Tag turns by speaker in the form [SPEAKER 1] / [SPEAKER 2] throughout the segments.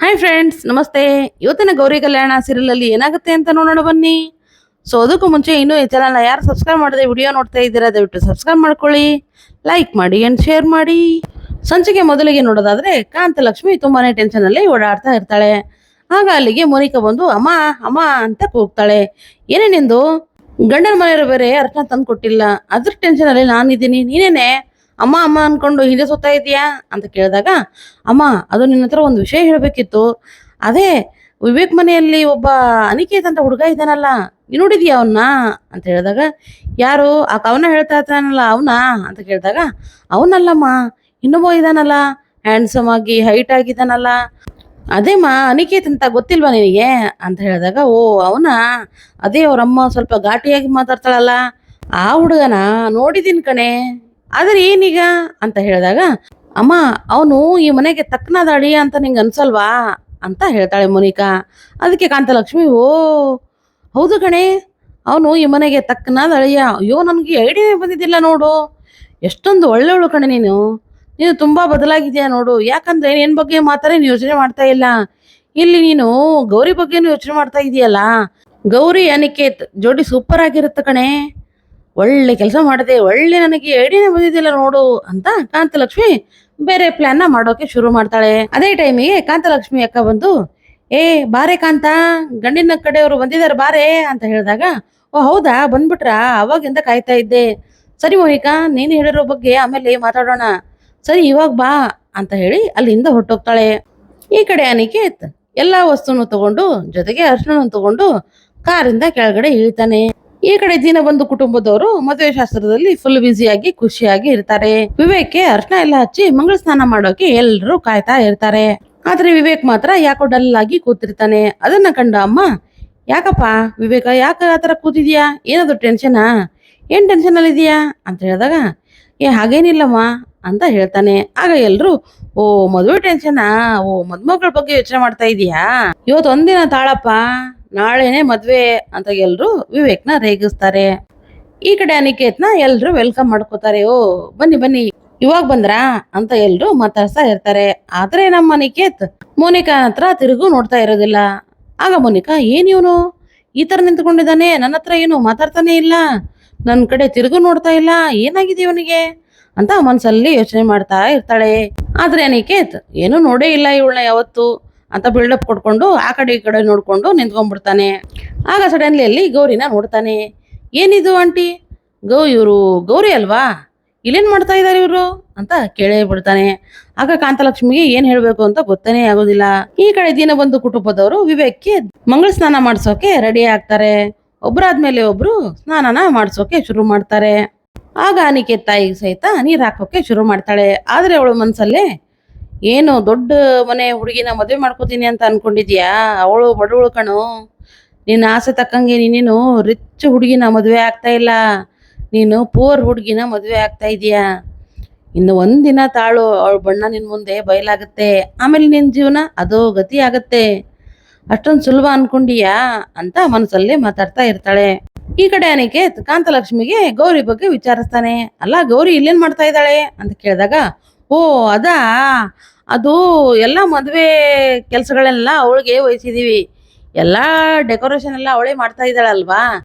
[SPEAKER 1] Hi friends, ನಮಸ್ತೆ. ಇವತ್ತಿನ ಗೌರಿ ಕಲ್ಯಾಣ serial ಅಲ್ಲಿ ಏನಾಗುತ್ತೆ ಅಂತ ನೋಡೋಣ ಬನ್ನಿ. ಸೊ ಅದಕ್ಕೂ ಮುಂಚೆ ಇನ್ನೂ ಈ ಚಾನಲ್ನ ಯಾರು ಸಬ್ಸ್ಕ್ರೈಬ್ ಮಾಡದೆ ವಿಡಿಯೋ ನೋಡ್ತಾ ಇದ್ದೀರಾ ದಯವಿಟ್ಟು ಸಬ್ಸ್ಕ್ರೈಬ್ ಮಾಡ್ಕೊಳ್ಳಿ, ಲೈಕ್ ಮಾಡಿ ಅಂಡ್ ಶೇರ್ ಮಾಡಿ. ಸಂಚಿಕೆ ಮೊದಲಿಗೆ ನೋಡೋದಾದ್ರೆ ಕಾಂತಲಕ್ಷ್ಮಿ ತುಂಬಾನೇ ಟೆನ್ಷನ್ ಅಲ್ಲಿ ಓಡಾಡ್ತಾ ಇರ್ತಾಳೆ. ಆಗ ಅಲ್ಲಿಗೆ ಮೋನಿಕಾ ಬಂದು ಅಮ್ಮ ಅಮ್ಮ ಅಂತ ಕೂಗ್ತಾಳೆ. ಏನೇನೆಂದು ಗಂಡನ ಮನೆಯವರು ಬೇರೆ ಅರ್ಶನ ತಂದು ಕೊಟ್ಟಿಲ್ಲ, ಅದ್ರ ಟೆನ್ಷನ್ ಅಲ್ಲಿ ನಾನಿದ್ದೀನಿ, ನೀನೇನೆ ಅಮ್ಮ ಅಮ್ಮ ಅನ್ಕೊಂಡು ಹಿಂದೆ ಸುತ್ತಾ ಇದೀಯಾ ಅಂತ ಕೇಳಿದಾಗ, ಅಮ್ಮ ಅದು ನಿನ್ನ ಹತ್ರ ಒಂದು ವಿಷಯ ಹೇಳಬೇಕಿತ್ತು. ಅದೇ ವಿವೇಕ್ ಮನೆಯಲ್ಲಿ ಒಬ್ಬ ಅನಿಕೇತ್ ಅಂತ ಹುಡುಗ ಇದ್ದಾನಲ್ಲ, ನೀನು ನೋಡಿದ್ಯಾ ಅವನ್ನ ಅಂತ ಹೇಳಿದಾಗ, ಯಾರು ಆ ಕವನ ಹೇಳ್ತಾ ಇರ್ತಾನಲ್ಲ ಅವನ ಅಂತ ಕೇಳಿದಾಗ, ಅವನಲ್ಲಮ್ಮ ಇನ್ನೊಬ್ಬ ಇದಾನಲ್ಲ, ಹ್ಯಾಂಡ್ಸಮ್ ಆಗಿ ಹೈಟ್ ಆಗಿದ್ದಾನಲ್ಲ, ಅದೇಮ್ಮ ಅನಿಕೇತ್ ಅಂತ ಗೊತ್ತಿಲ್ವಾ ನಿನಗೆ ಅಂತ ಹೇಳಿದಾಗ, ಓ ಅವನ, ಅದೇ ಅವ್ರಮ್ಮ ಸ್ವಲ್ಪ ಘಾಟಿಯಾಗಿ ಮಾತಾಡ್ತಾಳಲ್ಲ ಆ ಹುಡುಗನ ನೋಡಿದೀನಿ ಕಣೆ, ಆದ್ರೆ ಏನೀಗ ಅಂತ ಹೇಳಿದಾಗ, ಅಮ್ಮ ಅವನು ಈ ಮನೆಗೆ ತಕ್ಕನಾದ ಅಳಿಯ ಅಂತ ನಿಂಗೆ ಅನ್ಸಲ್ವಾ ಅಂತ ಹೇಳ್ತಾಳೆ ಮೋನಿಕಾ. ಅದಕ್ಕೆ ಕಾಂತಲಕ್ಷ್ಮಿ, ಓ ಹೌದು ಕಣೆ, ಅವನು ಈ ಮನೆಗೆ ತಕ್ಕನಾದ ಅಳಿಯ, ಅಯ್ಯೋ ನನಗೆ ಐಡಿಯಾನೇ ಬಂದಿದ್ದಿಲ್ಲ ನೋಡು, ಎಷ್ಟೊಂದು ಒಳ್ಳೆಯವಳು ಕಣೆ ನೀನು, ನೀನು ತುಂಬಾ ಬದಲಾಗಿದ್ಯಾ ನೋಡು. ಯಾಕಂದ್ರೆ ನಿನ್ ಬಗ್ಗೆ ಮಾತ್ರ ನೀನು ಯೋಚನೆ ಮಾಡ್ತಾ ಇಲ್ಲ, ಇಲ್ಲಿ ನೀನು ಗೌರಿ ಬಗ್ಗೆನೂ ಯೋಚನೆ ಮಾಡ್ತಾ ಇದೀಯಲ್ಲ. ಗೌರಿ ಅನಿಕೇತ್ ಜೋಡಿ ಸೂಪರ್ ಆಗಿರುತ್ತೆ ಕಣೆ, ಒಳ್ಳೆ ಕೆಲಸ ಮಾಡಿದೆ, ಒಳ್ಳೆ ನನಗೆ ಐಡಿಯಾನೇ ಬಂದಿದ್ದಿಲ್ಲ ನೋಡು ಅಂತ ಕಾಂತಲಕ್ಷ್ಮಿ ಬೇರೆ ಪ್ಲಾನ್ ನ ಮಾಡೋಕೆ ಶುರು ಮಾಡ್ತಾಳೆ. ಅದೇ ಟೈಮಿಗೆ ಕಾಂತಲಕ್ಷ್ಮಿ ಅಕ್ಕ ಬಂದು, ಏ ಬಾರೆ ಕಾಂತ, ಗಂಡಿನ ಕಡೆಯವರು ಬಂದಿದ್ದಾರೆ ಬಾರೆ ಅಂತ ಹೇಳಿದಾಗ, ಓ ಹೌದಾ ಬಂದ್ಬಿಟ್ರಾ, ಅವಾಗಿಂದ ಕಾಯ್ತಾ ಇದ್ದೆ. ಸರಿ ಮೋನಿಕಾ, ನೀನು ಹೇಳಿರೋ ಬಗ್ಗೆ ಆಮೇಲೆ ಮಾತಾಡೋಣ, ಸರಿ ಇವಾಗ ಬಾ ಅಂತ ಹೇಳಿ ಅಲ್ಲಿಂದ ಹೊರಟೋಗ್ತಾಳೆ. ಈ ಕಡೆ ಅನಿಕೇತ್ ಎಲ್ಲಾ ವಸ್ತುನು ತಗೊಂಡು ಜೊತೆಗೆ ಅರ್ಶನ ತಗೊಂಡು ಕಾರಿಂದ ಕೆಳಗಡೆ ಇಳಿತಾನೆ. ಈ ಕಡೆ ದೀನಬಂಧು ಕುಟುಂಬದವರು ಮದುವೆ ಶಾಸ್ತ್ರದಲ್ಲಿ ಫುಲ್ ಬ್ಯುಸಿಯಾಗಿ ಖುಷಿಯಾಗಿ ಇರ್ತಾರೆ. ವಿವೇಕ್ಗೆ ಅರ್ಶನ ಎಲ್ಲ ಹಚ್ಚಿ ಮಂಗಳ ಸ್ನಾನ ಮಾಡೋಕೆ ಎಲ್ಲರೂ ಕಾಯ್ತಾ ಇರ್ತಾರೆ. ಆದ್ರೆ ವಿವೇಕ್ ಮಾತ್ರ ಯಾಕೋ ಡಲ್ ಆಗಿ ಕೂತಿರ್ತಾನೆ. ಅದನ್ನ ಕಂಡ ಅಮ್ಮ, ಯಾಕಪ್ಪ ವಿವೇಕ, ಯಾಕ ಆತರ ಕೂತಿದ್ಯಾ, ಏನಾದ್ರು ಟೆನ್ಷನಾ, ಏನ್ ಟೆನ್ಷನ್ ಅಲ್ಲಿ ಇದೆಯಾ ಅಂತ ಹೇಳಿದಾಗ, ಏ ಹಾಗೇನಿಲ್ಲಮ್ಮ ಅಂತ ಹೇಳ್ತಾನೆ. ಆಗ ಎಲ್ರು, ಓ ಮದುವೆ ಟೆನ್ಷನಾ, ಓ ಮದ್ಮಗಳ ಬಗ್ಗೆ ಯೋಚನೆ ಮಾಡ್ತಾ ಇದೀಯಾ, ಇವತ್ತು ಒಂದಿನ ತಾಳಪ್ಪ, ನಾಳೆನೆ ಮದ್ವೆ ಅಂತ ಎಲ್ರು ವಿವೇಕ್ನ ರೇಗಿಸ್ತಾರೆ. ಈ ಕಡೆ ಅನಿಕೇತ್ನ ಎಲ್ರು ವೆಲ್ಕಮ್ ಮಾಡ್ಕೋತಾರೆ. ಓ ಬನ್ನಿ ಬನ್ನಿ ಇವಾಗ ಬಂದ್ರಾ ಅಂತ ಎಲ್ರು ಮಾತಾಡ್ತಾ ಇರ್ತಾರೆ. ಆದ್ರೆ ನಮ್ಮ ಅನಿಕೇತ್ ಮೋನಿಕಾ ಹತ್ರ ತಿರುಗು ನೋಡ್ತಾ ಇರೋದಿಲ್ಲ. ಆಗ ಮೋನಿಕಾ, ಏನ್ ಇವನು ಈ ತರ ನಿಂತ್ಕೊಂಡಿದ್ದಾನೆ, ನನ್ನ ಹತ್ರ ಏನು ಮಾತಾಡ್ತಾನೆ ಇಲ್ಲ, ನನ್ ಕಡೆ ತಿರುಗು ನೋಡ್ತಾ ಇಲ್ಲ, ಏನಾಗಿದೆ ಇವನಿಗೆ ಅಂತ ಮನ್ಸಲ್ಲಿ ಯೋಚನೆ ಮಾಡ್ತಾ ಇರ್ತಾಳೆ. ಆದ್ರೆ ಅನಿಕೇತ್ ಏನು ನೋಡೇ ಇಲ್ಲ ಇವಳನ್ನ ಯಾವತ್ತು ಅಂತ ಬಿಲ್ಡಪ್ ಕೊಡ್ಕೊಂಡು ಆ ಕಡೆ ಈ ಕಡೆ ನೋಡ್ಕೊಂಡು ನಿಂತ್ಕೊಂಡ್ಬಿಡ್ತಾನೆ. ಆಗ ಸಡನ್ಲಿ ಅಲ್ಲಿ ಗೌರಿನ ನೋಡ್ತಾನೆ. ಏನಿದು ಆಂಟಿ, ಇವರು ಗೌರಿ ಅಲ್ವಾ, ಇಲ್ಲೇನ್ ಮಾಡ್ತಾ ಇದಾರೆ ಇವರು ಅಂತ ಕೇಳೇ ಬಿಡ್ತಾನೆ. ಆಗ ಕಾಂತಲಕ್ಷ್ಮಿಗೆ ಏನ್ ಹೇಳ್ಬೇಕು ಅಂತ ಗೊತ್ತನೇ ಆಗೋದಿಲ್ಲ. ಈ ಕಡೆ ದೀನಬಂಧು ಕುಟುಂಬದವರು ವಿವೇಕ್ಗೆ ಮಂಗಳ ಸ್ನಾನ ಮಾಡ್ಸೋಕೆ ರೆಡಿ ಆಗ್ತಾರೆ. ಒಬ್ರಾದ್ಮೇಲೆ ಒಬ್ರು ಸ್ನಾನನ ಮಾಡ್ಸೋಕೆ ಶುರು ಮಾಡ್ತಾರೆ. ಆಗ ಅನಿಕೇತ್ ತಾಯಿಗೆ ಸಹಿತ ನೀರ್ ಹಾಕೋಕೆ ಶುರು ಮಾಡ್ತಾಳೆ. ಆದ್ರೆ ಅವಳು ಮನ್ಸಲ್ಲೇ, ಏನು ದೊಡ್ಡ ಮನೆ ಹುಡುಗಿನ ಮದುವೆ ಮಾಡ್ಕೋತೀನಿ ಅಂತ ಅನ್ಕೊಂಡಿದ್ಯಾ, ಅವಳು ಬಡವಳು ಕಣು, ನಿನ್ನ ಆಸೆ ತಕ್ಕಂಗೆ ನೀನೇನು ರಿಚ್ ಹುಡುಗಿನ ಮದುವೆ ಆಗ್ತಾ ಇಲ್ಲ, ನೀನು ಪೂರ್ ಹುಡುಗಿನ ಮದುವೆ ಆಗ್ತಾ ಇದೀಯಾ. ಇನ್ನು ಒಂದಿನ ತಾಳು, ಅವಳ ಬಣ್ಣ ನಿನ್ ಮುಂದೆ ಬಯಲಾಗತ್ತೆ, ಆಮೇಲೆ ನಿನ್ ಜೀವನ ಅದೋ ಗತಿ ಆಗತ್ತೆ, ಅಷ್ಟೊಂದು ಸುಲಭ ಅನ್ಕೊಂಡಿಯಾ ಅಂತ ಮನಸ್ಸಲ್ಲೇ ಮಾತಾಡ್ತಾ ಇರ್ತಾಳೆ. ಈ ಕಡೆ ಅನಿಕೇತ್ ಕಾಂತಲಕ್ಷ್ಮಿಗೆ ಗೌರಿ ಬಗ್ಗೆ ವಿಚಾರಿಸ್ತಾನೆ. ಅಲ್ಲ ಗೌರಿ ಇಲ್ಲೇನ್ ಮಾಡ್ತಾ ಇದ್ದಾಳೆ ಅಂತ ಕೇಳಿದಾಗ, ಓ ಅದಾ, ಅದು ಎಲ್ಲ ಮದುವೆ ಕೆಲಸಗಳೆಲ್ಲ ಅವಳಿಗೆ ವಹಿಸಿದೀವಿ, ಎಲ್ಲಾ ಡೆಕೋರೇಷನ್ ಎಲ್ಲ ಅವಳೇ ಮಾಡ್ತಾ ಇದ್ದಾಳಲ್ವಾ,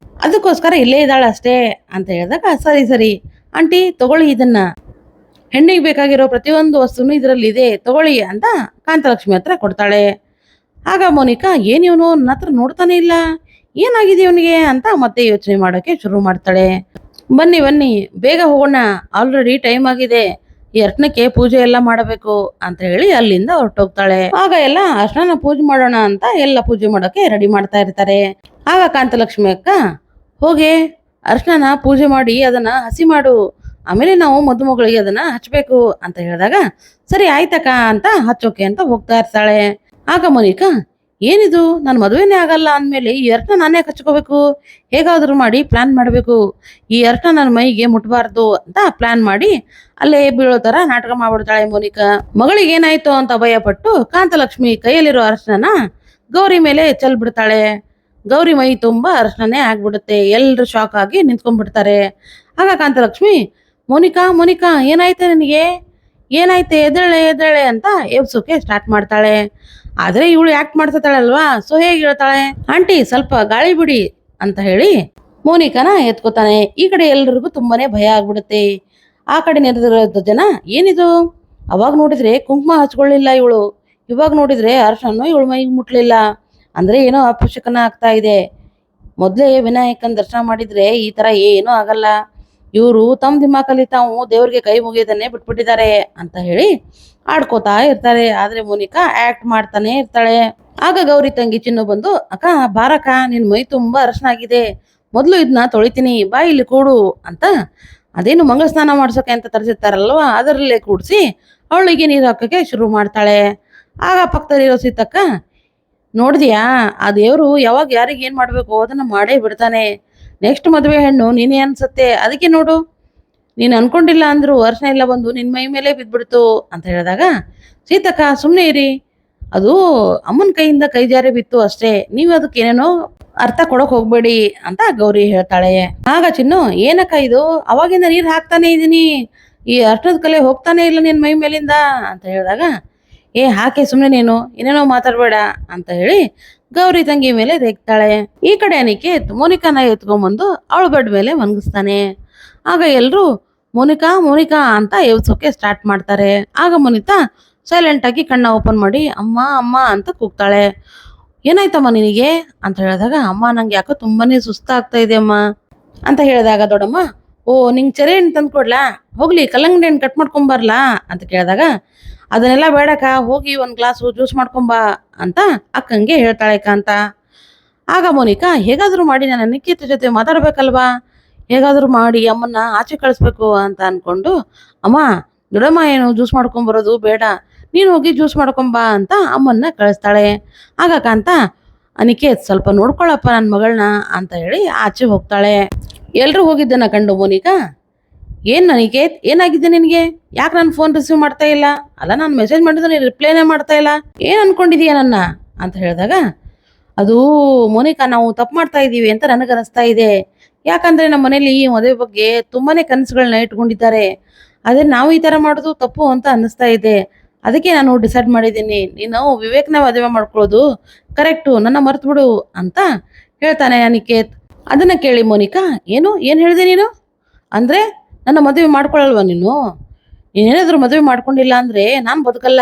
[SPEAKER 1] ಅದಕ್ಕೋಸ್ಕರ ಇಲ್ಲೇ ಇದ್ದಾಳ ಅಷ್ಟೇ ಅಂತ ಹೇಳಿದಾಗ, ಸರಿ ಸರಿ ಆಂಟಿ ತಗೊಳ್ಳಿ, ಇದನ್ನ ಹೆಣ್ಣಿಗೆ ಬೇಕಾಗಿರೋ ಪ್ರತಿಯೊಂದು ವಸ್ತುನು ಇದರಲ್ಲಿ ಇದೆ ತಗೊಳ್ಳಿ ಅಂತ ಕಾಂತಲಕ್ಷ್ಮಿ ಹತ್ರ ಕೊಡ್ತಾಳೆ. ಆಗ ಮೋನಿಕಾ, ಏನ್ ಇವನು ನನ್ನ ಹತ್ರ ನೋಡ್ತಾನೆ ಇಲ್ಲ, ಏನಾಗಿದೆ ಇವನಿಗೆ ಅಂತ ಮತ್ತೆ ಯೋಚನೆ ಮಾಡೋಕೆ ಶುರು ಮಾಡ್ತಾಳೆ. ಬನ್ನಿ ಬನ್ನಿ ಬೇಗ ಹೋಗೋಣ, ಆಲ್ರೆಡಿ ಟೈಮ್ ಆಗಿದೆ, ಈ ಅರ್ಶನಕ್ಕೆ ಪೂಜೆ ಎಲ್ಲ ಮಾಡಬೇಕು ಅಂತ ಹೇಳಿ ಅಲ್ಲಿಂದ ಹೊರಟೋಗ್ತಾಳೆ. ಆಗ ಎಲ್ಲ ಅರ್ಶನ ಪೂಜೆ ಮಾಡೋಣ ಅಂತ ಎಲ್ಲ ಪೂಜೆ ಮಾಡೋಕೆ ರೆಡಿ ಮಾಡ್ತಾ ಇರ್ತಾರೆ. ಆಗ ಕಾಂತಲಕ್ಷ್ಮಿ ಅಕ್ಕ, ಹೋಗಿ ಅರ್ಶನ ಪೂಜೆ ಮಾಡಿ ಅದನ್ನ ಹಸಿ ಮಾಡು, ಆಮೇಲೆ ನಾವು ಮದುಮಗಳಿಗೆ ಅದನ್ನ ಹಚ್ಬೇಕು ಅಂತ ಹೇಳಿದಾಗ, ಸರಿ ಆಯ್ತಕ್ಕ ಅಂತ ಹಚ್ಚೋಕೆ ಅಂತ ಹೋಗ್ತಾ ಇರ್ತಾಳೆ. ಆಗ ಮೋನಿಕಾ, ಏನಿದು ನನ್ನ ಮದುವೆನೇ ಆಗಲ್ಲ ಅಂದ್ಮೇಲೆ ಈ ಅರ್ಶನ ನಾನೇ ಹಚ್ಕೋಬೇಕು, ಹೇಗಾದ್ರೂ ಮಾಡಿ ಪ್ಲಾನ್ ಮಾಡಬೇಕು, ಈ ಅರ್ಶನ ನನ್ನ ಮೈಗೆ ಮುಟ್ಬಾರ್ದು ಅಂತ ಪ್ಲಾನ್ ಮಾಡಿ ಅಲ್ಲೇ ಬೀಳೋ ತರ ನಾಟಕ ಮಾಡ್ಬಿಡ್ತಾಳೆ ಮೋನಿಕಾ. ಮಗಳಿಗೆ ಏನಾಯ್ತು ಅಂತ ಭಯಪಟ್ಟು ಕಾಂತಲಕ್ಷ್ಮಿ ಕೈಯಲ್ಲಿರೋ ಅರ್ಶನ ಗೌರಿ ಮೇಲೆ ಚೆಲ್ ಬಿಡ್ತಾಳೆ. ಗೌರಿ ಮೈ ತುಂಬಾ ಅರ್ಶನೇ ಆಗ್ಬಿಡುತ್ತೆ. ಎಲ್ರು ಶಾಕ್ ಆಗಿ ನಿಂತ್ಕೊಂಡ್ಬಿಡ್ತಾರೆ. ಆಗ ಕಾಂತಲಕ್ಷ್ಮಿ, ಮೋನಿಕಾ ಮೋನಿಕಾ ಏನಾಯ್ತೆ ನನಗೆ, ಏನಾಯ್ತೆ, ಎದ್ದೇಳೆ ಎದ್ದೇಳೆ ಅಂತ ಎಬ್ಸೋಕೆ ಸ್ಟಾರ್ಟ್ ಮಾಡ್ತಾಳೆ. ಆದ್ರೆ ಇವಳು ಯಾಕ್ಟ್ ಮಾಡ್ತಾಳಲ್ವಾ, ಸೊ ಹೇಗೆ ಹೇಳ್ತಾಳೆ, ಆಂಟಿ ಸ್ವಲ್ಪ ಗಾಳಿ ಬಿಡಿ ಅಂತ ಹೇಳಿ ಮೋನಿಕಾನ ಎತ್ಕೋತಾನೆ. ಈ ಕಡೆ ಎಲ್ರಿಗೂ ತುಂಬಾನೇ ಭಯ ಆಗ್ಬಿಡುತ್ತೆ. ಆ ಕಡೆ ನೆರೆದಿರೋ ಜನ ಏನಿದು, ಅವಾಗ ನೋಡಿದ್ರೆ ಕುಂಕುಮ ಹಚ್ಕೊಳ್ಳಿಲ್ಲ ಇವಳು, ಇವಾಗ ನೋಡಿದ್ರೆ ಅರ್ಶನ್ನು ಇವಳು ಮೈಗೆ ಮುಟ್ಲಿಲ್ಲ, ಅಂದ್ರೆ ಏನೋ ಅಪಶಕನ ಆಗ್ತಾ ಇದೆ. ಮೊದ್ಲೇ ವಿನಾಯಕನ ದರ್ಶನ ಮಾಡಿದ್ರೆ ಈ ತರ ಏನೂ ಆಗಲ್ಲ, ಇವರು ತಮ್ಮ ದಿಮಾಕಲ್ಲಿ ತಾವು ದೇವ್ರಿಗೆ ಕೈ ಮುಗಿಯೋದನ್ನೇ ಬಿಟ್ಬಿಟ್ಟಿದ್ದಾರೆ ಅಂತ ಹೇಳಿ ಆಡ್ಕೋತಾ ಇರ್ತಾರೆ. ಆದ್ರೆ ಮೋನಿಕಾ ಆಕ್ಟ್ ಮಾಡ್ತಾನೆ ಇರ್ತಾಳೆ. ಆಗ ಗೌರಿ ತಂಗಿ ಚಿನ್ನು ಬಂದು, ಅಕ್ಕ ಬಾರಕ್ಕ, ನಿನ್ ಮೈ ತುಂಬಾ ಅರಶನ ಆಗಿದೆ, ಮೊದ್ಲು ಇದನ್ನ ತೊಳಿತೀನಿ, ಬಾ ಇಲ್ಲಿ ಕೂಡು ಅಂತ ಅದೇನು ಮಂಗಳ ಸ್ನಾನ ಮಾಡ್ಸೋಕೆ ಅಂತ ತರಿಸಿರ್ತಾರಲ್ವಾ, ಅದರಲ್ಲೇ ಕೂಡಿಸಿ ಅವಳಿಗೆ ನೀರು ಹಾಕೋಕೆ ಶುರು ಮಾಡ್ತಾಳೆ. ಆಗ ಪಕ್ಕದಲ್ಲಿರೋ ಸೀತಕ್ಕ, ನೋಡಿದ್ಯಾ ಆ ದೇವ್ರು ಯಾವಾಗ ಯಾರಿಗೆ ಏನ್ ಮಾಡ್ಬೇಕು ಅದನ್ನ ಮಾಡೇ ಬಿಡ್ತಾನೆ, ನೆಕ್ಸ್ಟ್ ಮದುವೆ ಹೆಣ್ಣು ನೀನೇ ಅನ್ಸತ್ತೆ, ಅದಕ್ಕೆ ನೋಡು ನೀನ್ ಅನ್ಕೊಂಡಿಲ್ಲ ಅಂದ್ರು ವರ್ಷ ಎಲ್ಲ ಬಂದು ನಿನ್ ಮೈ ಮೇಲೆ ಬಿದ್ಬಿಡ್ತು ಅಂತ ಹೇಳಿದಾಗ, ಸೀತಕ್ಕ ಸುಮ್ಮನೆ ಇರಿ, ಅದು ಅಮ್ಮನ ಕೈಯಿಂದ ಕೈ ಜಾರಿ ಬಿತ್ತು ಅಷ್ಟೇ, ನೀವು ಅದಕ್ಕೆ ಏನೇನೋ ಅರ್ಥ ಕೊಡಕ್ ಹೋಗ್ಬೇಡಿ ಅಂತ ಗೌರಿ ಹೇಳ್ತಾಳೆ. ಆಗ ಚಿನ್ನು, ಏನಕ್ಕ ಇದು, ಅವಾಗಿಂದ ನೀರ್ ಹಾಕ್ತಾನೆ ಇದೀನಿ, ಈ ಅರ್ಶನದ ಕಲೆ ಹೋಗ್ತಾನೆ ಇಲ್ಲ ನಿನ್ ಮೈ ಮೇಲಿಂದ ಅಂತ ಹೇಳಿದಾಗ, ಹಾಕಿ ಸುಮ್ಮನೆ ನೀನು ಏನೇನೋ ಮಾತಾಡ್ಬೇಡ ಅಂತ ಹೇಳಿ ಗೌರಿ ತಂಗಿ ಮೇಲೆ ರೇಗ್ತಾಳೆ. ಈ ಕಡೆ ಅನಿಕೇತ್ ಮೋನಿಕಾನ ಎತ್ಕೊಂಡ್ಬಂದು ಅವಳ ಬೆಡ್ ಮೇಲೆ ಮನ್ಗಿಸ್ತಾನೆ. ಆಗ ಎಲ್ರು ಮೋನಿಕಾ ಮೋನಿಕಾ ಅಂತ ಎವ್ಸೋಕೆ ಸ್ಟಾರ್ಟ್ ಮಾಡ್ತಾರೆ. ಆಗ ಮೋನಿತಾ ಸೈಲೆಂಟ್ ಆಗಿ ಕಣ್ಣ ಓಪನ್ ಮಾಡಿ ಅಮ್ಮ ಅಮ್ಮ ಅಂತ ಕೂಗ್ತಾಳೆ. ಏನಾಯ್ತಮ್ಮ ನಿನಗೆ ಅಂತ ಹೇಳಿದಾಗ, ಅಮ್ಮ ನಂಗೆ ಯಾಕೋ ತುಂಬಾನೇ ಸುಸ್ತಾಗ್ತಾ ಇದೆ ಅಮ್ಮ ಅಂತ ಹೇಳಿದಾಗ ದೊಡ್ಡಮ್ಮ, ನಿಂಗೆ ಚೆರೆ ಹಣ್ಣು ತಂದ್ಕೊಡ್ಲಾ, ಹೋಗ್ಲಿ ಕಲ್ಲಂಗಡಿ ಹಣ್ಣು ಕಟ್ ಮಾಡ್ಕೊಂಬರ್ಲಾ ಅಂತ ಕೇಳಿದಾಗ, ಅದನ್ನೆಲ್ಲ ಬೇಡಕ್ಕ, ಹೋಗಿ ಒಂದ್ ಗ್ಲಾಸು ಜ್ಯೂಸ್ ಮಾಡ್ಕೊಂಬಾ ಅಂತ ಅಕ್ಕಂಗೆ ಹೇಳ್ತಾಳೆ ಅಂತ. ಆಗ ಮೋನಿಕಾ, ಹೇಗಾದ್ರೂ ಮಾಡಿ ನನ್ನ ನಿಖಿತ್ ಜೊತೆ ಮಾತಾಡ್ಬೇಕಲ್ವಾ, ಹೇಗಾದ್ರೂ ಮಾಡಿ ಅಮ್ಮನ್ನ ಆಚೆ ಕಳಿಸ್ಬೇಕು ಅಂತ ಅನ್ಕೊಂಡು, ಅಮ್ಮ ದೊಡ್ಡಮ್ಮ ಏನು ಜ್ಯೂಸ್ ಮಾಡ್ಕೊಂಬರೋದು ಬೇಡ, ನೀನು ಹೋಗಿ ಜ್ಯೂಸ್ ಮಾಡ್ಕೊಂಬಾ ಅಂತ ಅಮ್ಮನ್ನ ಕಳಿಸ್ತಾಳೆ. ಆಗ ಕಾಂತ, ಅನಿಕೇತ್ ಸ್ವಲ್ಪ ನೋಡ್ಕೊಳಪ್ಪ ನನ್ನ ಮಗಳನ್ನ ಅಂತ ಹೇಳಿ ಆಚೆ ಹೋಗ್ತಾಳೆ. ಎಲ್ರು ಹೋಗಿದ್ದನ್ನ ಕಂಡು ಮೋನಿಕಾ, ಏನ್ ಅನಿಕೇತ್ ಏನಾಗಿದೆ ನಿನ್ಗೆ, ಯಾಕೆ ನನ್ನ ಫೋನ್ ರಿಸೀವ್ ಮಾಡ್ತಾ ಇಲ್ಲ, ಅಲ್ಲ ನಾನು ಮೆಸೇಜ್ ಮಾಡಿದ್ರೆ ನೀನು ರಿಪ್ಲೈನೇ ಮಾಡ್ತಾ ಇಲ್ಲ, ಏನ್ ಅನ್ಕೊಂಡಿದೀಯ ನನ್ನ ಅಂತ ಹೇಳಿದಾಗ, ಅದು ಮೋನಿಕಾ ನಾವು ತಪ್ಪು ಮಾಡ್ತಾ ಇದೀವಿ ಅಂತ ನನಗನ್ನಿಸ್ತಾ ಇದೆ, ಯಾಕಂದ್ರೆ ನಮ್ಮ ಮನೇಲಿ ಈ ಮದುವೆ ಬಗ್ಗೆ ತುಂಬಾನೇ ಕನಸುಗಳನ್ನ ಇಟ್ಕೊಂಡಿದ್ದಾರೆ, ಅದೇ ನಾವು ಈ ತರ ಮಾಡೋದು ತಪ್ಪು ಅಂತ ಅನ್ನಿಸ್ತಾ ಇದೆ, ಅದಕ್ಕೆ ನಾನು ಡಿಸೈಡ್ ಮಾಡಿದ್ದೀನಿ, ನೀನು ವಿವೇಕ್ನ ಮದುವೆ ಮಾಡ್ಕೊಳ್ಳೋದು ಕರೆಕ್ಟು, ನನ್ನ ಮರ್ತು ಬಿಡು ಅಂತ ಹೇಳ್ತಾನೆ ಅನಿಕೇತ್. ಅದನ್ನ ಕೇಳಿ ಮೋನಿಕಾ, ಏನ್ ಹೇಳಿದೆ ನೀನು, ಅಂದ್ರೆ ನನ್ನ ಮದುವೆ ಮಾಡ್ಕೊಳಲ್ವಾ ನೀನೇನಾದ್ರೂ ಮದುವೆ ಮಾಡ್ಕೊಂಡಿಲ್ಲ ಅಂದ್ರೆ ನಾನು ಬದುಕಲ್ಲ,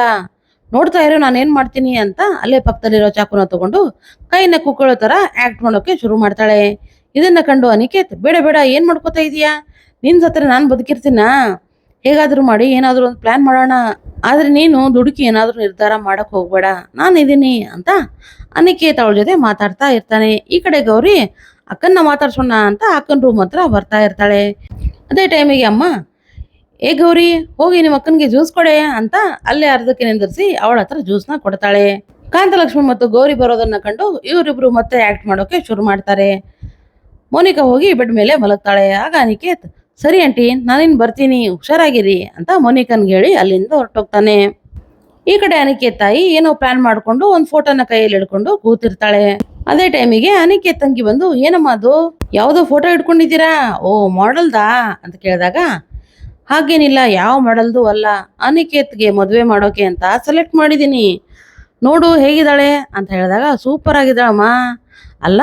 [SPEAKER 1] ನೋಡ್ತಾ ಇರೋ ನಾನೇನ್ ಮಾಡ್ತೀನಿ ಅಂತ ಅಲ್ಲೇ ಪಕ್ಕದಲ್ಲಿರೋ ಚಾಕುನ ತಗೊಂಡು ಕೈನ ಕುಕ್ಕಳೋ ತರ ಆಕ್ಟ್ ಮಾಡೋಕೆ ಶುರು ಮಾಡ್ತಾಳೆ. ಇದನ್ನ ಕಂಡು ಅನಿಕೇತ್, ಬೇಡ ಬೇಡ ಏನ್ ಮಾಡ್ಕೋತಾ ಇದೀಯಾ, ನಿನ್ ಸತ್ರ ನಾನು ಬದುಕಿರ್ತೀನ, ಹೇಗಾದ್ರೂ ಮಾಡಿ ಏನಾದ್ರೂ ಒಂದು ಪ್ಲಾನ್ ಮಾಡೋಣ, ಆದ್ರೆ ನೀನು ದುಡುಕಿ ಏನಾದ್ರೂ ನಿರ್ಧಾರ ಮಾಡಕ್ ಹೋಗ್ಬೇಡ, ನಾನು ಇದೀನಿ ಅಂತ ಅನಿಕೇತ್ ಅವಳ ಜೊತೆ ಮಾತಾಡ್ತಾ ಇರ್ತಾನೆ. ಈ ಕಡೆ ಗೌರಿ ಅಕ್ಕನ್ನ ಮಾತಾಡ್ಸೋಣ ಅಂತ ಅಕ್ಕನ ರೂಮ್ ಹತ್ರ ಬರ್ತಾ ಇರ್ತಾಳೆ. ಅದೇ ಟೈಮಿಗೆ ಅಮ್ಮ, ಗೌರಿ ಹೋಗಿ ನಿಮ್ಮ ಅಕ್ಕನಿಗೆ ಜ್ಯೂಸ್ ಕೊಡೆ ಅಂತ ಅಲ್ಲೇ ಅರ್ಧಕ್ಕೆ ನಿಂದಿರಿಸಿ ಅವಳ ಹತ್ರ ಜ್ಯೂಸ್ನ ಕೊಡ್ತಾಳೆ. ಕಾಂತಲಕ್ಷ್ಮಿ ಮತ್ತು ಗೌರಿ ಬರೋದನ್ನ ಕಂಡು ಇವರಿಬ್ರು ಮತ್ತೆ ಆಕ್ಟ್ ಮಾಡೋಕೆ ಶುರು ಮಾಡ್ತಾರೆ. ಮೋನಿಕಾ ಹೋಗಿ ಬೆಡ್ ಮೇಲೆ ಮಲಗ್ತಾಳೆ. ಆಗ ಅನಿಕೇತ್, ಸರಿ ಆಂಟಿ ನಾನಿನ್ ಬರ್ತೀನಿ, ಹುಷಾರಾಗಿರಿ ಅಂತ ಮೋನಿಕನ್ಗೆ ಹೇಳಿ ಅಲ್ಲಿಂದ ಹೊರಟೋಗ್ತಾನೆ. ಈ ಕಡೆ ಅನಿಕೇತ್ ತಾಯಿ ಏನೋ ಪ್ಲಾನ್ ಮಾಡ್ಕೊಂಡು ಒಂದ್ ಫೋಟೋನ ಕೈಯಲ್ಲಿ ಹಿಡ್ಕೊಂಡು ಕೂತಿರ್ತಾಳೆ. ಅದೇ ಟೈಮಿಗೆ ಅನಿಕೇತ್ ತಂಗಿ ಬಂದು, ಏನಮ್ಮ ಅದು ಯಾವ್ದೋ ಫೋಟೋ ಇಟ್ಕೊಂಡಿದ್ದೀರಾ, ಮಾಡೆಲ್ದಾ ಅಂತ ಕೇಳಿದಾಗ, ಹಾಗೇನಿಲ್ಲ, ಯಾವ ಮಾಡೆಲ್ದು ಅಲ್ಲ, ಅನಿಕೇತ್ಗೆ ಮದುವೆ ಮಾಡೋಕೆ ಅಂತ ಸೆಲೆಕ್ಟ್ ಮಾಡಿದೀನಿ, ನೋಡು ಹೇಗಿದ್ದಾಳೆ ಅಂತ ಹೇಳಿದಾಗ, ಸೂಪರ್ ಆಗಿದ್ದಾಳಮ್ಮ, ಅಲ್ಲ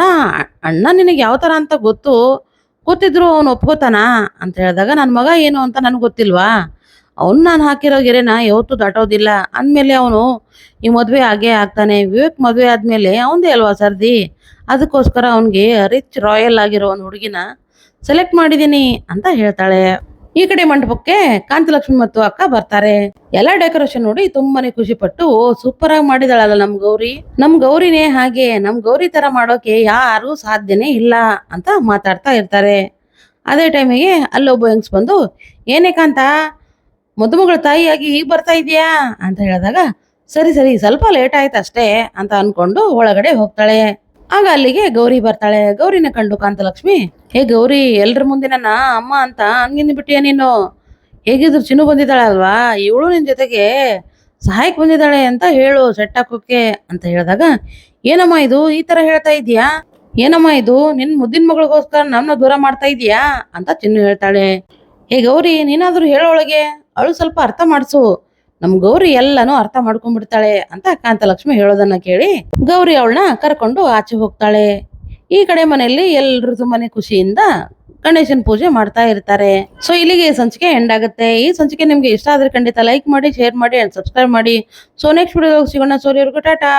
[SPEAKER 1] ಅಣ್ಣ ನಿನಗೆ ಯಾವ ತರ ಅಂತ ಗೊತ್ತಿದ್ರು ಅವನು ಒಪ್ಕೋತಾನ ಅಂತ ಹೇಳಿದಾಗ, ನನ್ನ ಮಗ ಏನು ಅಂತ ನನ್ಗೆ ಗೊತ್ತಿಲ್ವಾ, ಅವನು ನಾನು ಹಾಕಿರೋ ಗೆರೆನ ಯಾವತ್ತೂ ದಾಟೋದಿಲ್ಲ, ಅಂದಮೇಲೆ ಅವನು ಈ ಮದುವೆ ಆಗೇ ಆಗ್ತಾನೆ, ವಿವೇಕ್ ಮದುವೆ ಆದ್ಮೇಲೆ ಅವನದೇ ಅಲ್ವಾ ಸರ್ದಿ, ಅದಕ್ಕೋಸ್ಕರ ಅವನಿಗೆ ರಿಚ್ ರಾಯಲ್ ಆಗಿರೋ ಒಂದು ಹುಡುಗಿನ ಸೆಲೆಕ್ಟ್ ಮಾಡಿದೀನಿ ಅಂತ ಹೇಳ್ತಾಳೆ. ಈ ಕಡೆ ಮಂಟಪಕ್ಕೆ ಕಾಂತಲಕ್ಷ್ಮಿ ಮತ್ತು ಅಕ್ಕ ಬರ್ತಾರೆ. ಎಲ್ಲ ಡೆಕೋರೇಷನ್ ನೋಡಿ ತುಂಬಾನೇ ಖುಷಿ ಪಟ್ಟು, ಸೂಪರ್ ಆಗಿ ಮಾಡಿದಾಳಲ್ಲ ನಮ್ ಗೌರಿನೇ ಹಾಗೆ, ನಮ್ ಗೌರಿ ತರ ಮಾಡೋಕೆ ಯಾರು ಸಾಧ್ಯನೇ ಇಲ್ಲ ಅಂತ ಮಾತಾಡ್ತಾ ಇರ್ತಾರೆ. ಅದೇ ಟೈಮಿಗೆ ಅಲ್ಲೊಬ್ಬ ಹೆಂಗ್ಸ್ ಬಂದು, ಏನೇ ಕಾಂತ ಮದುಮಗಳ ತಾಯಿಯಾಗಿ ಈಗ ಬರ್ತಾ ಇದೀಯಾ ಅಂತ ಹೇಳಿದಾಗ, ಸರಿ ಸ್ವಲ್ಪ ಲೇಟ್ ಆಯ್ತು ಅಷ್ಟೇ ಅಂತ ಅನ್ಕೊಂಡು ಒಳಗಡೆ ಹೋಗ್ತಾಳೆ. ಆಗ ಅಲ್ಲಿಗೆ ಗೌರಿ ಬರ್ತಾಳೆ. ಗೌರಿನ ಕಂಡು ಕಾಂತಲಕ್ಷ್ಮಿ, ಗೌರಿ ಎಲ್ರ ಮುಂದೆ ನನ್ನ ಅಮ್ಮ ಅಂತ ಹಂಗಿಂದ ಬಿಟ್ಟಿಯ ನೀನು, ಹೇಗಿದ್ರು ಚಿನ್ನು ಬಂದಿದ್ದಾಳೆ ಅಲ್ವಾ, ಇವಳು ನಿನ್ ಜೊತೆಗೆ ಸಹಾಯಕ್ಕೆ ಬಂದಿದ್ದಾಳೆ ಅಂತ ಹೇಳು ಸೆಟ್ ಹಾಕೋಕೆ ಅಂತ ಹೇಳಿದಾಗ, ಏನಮ್ಮ ಇದು ಈ ತರ ಹೇಳ್ತಾ ಇದೀಯಾ, ಏನಮ್ಮ ಇದು ನಿನ್ ಮುದ್ದಿನ ಮಗಳಿಗೋಸ್ಕರ ನಮ್ಮನ್ನ ದೂರ ಮಾಡ್ತಾ ಇದೀಯಾ ಅಂತ ಚಿನ್ನು ಹೇಳ್ತಾಳೆ. ಗೌರಿ ನೀನಾದ್ರೂ ಹೇಳೋಳಗೆ, ಅವಳು ಸ್ವಲ್ಪ ಅರ್ಥ ಮಾಡಿಸು, ನಮ್ ಗೌರಿ ಎಲ್ಲಾನು ಅರ್ಥ ಮಾಡ್ಕೊಂಡ್ಬಿಡ್ತಾಳೆ ಅಂತ ಕಾಂತಲಕ್ಷ್ಮಿ ಹೇಳೋದನ್ನ ಕೇಳಿ ಗೌರಿ ಅವಳನ್ನ ಕರ್ಕೊಂಡು ಆಚೆ ಹೋಗ್ತಾಳೆ. ಈ ಕಡೆ ಮನೆಯಲ್ಲಿ ಎಲ್ರು ತುಂಬಾನೇ ಖುಷಿಯಿಂದ ಗಣೇಶನ್ ಪೂಜೆ ಮಾಡ್ತಾ ಇರ್ತಾರೆ. ಸೊ ಇಲ್ಲಿಗೆ ಈ ಸಂಚಿಕೆ ಎಂಡ್ ಆಗುತ್ತೆ. ಈ ಸಂಚಿಕೆ ನಿಮ್ಗೆ ಇಷ್ಟ ಆದ್ರೆ ಖಂಡಿತ ಲೈಕ್ ಮಾಡಿ, ಶೇರ್ ಮಾಡಿ ಅಂಡ್ ಸಬ್ಸ್ಕ್ರೈಬ್ ಮಾಡಿ. ಸೊ ನೆಕ್ಸ್ಟ್ ವಿಡಿಯೋದಲ್ಲಿ ಸಿಗೋಣ. ಸೋರಿಯವರೆಗೂ ಟಾಟಾ.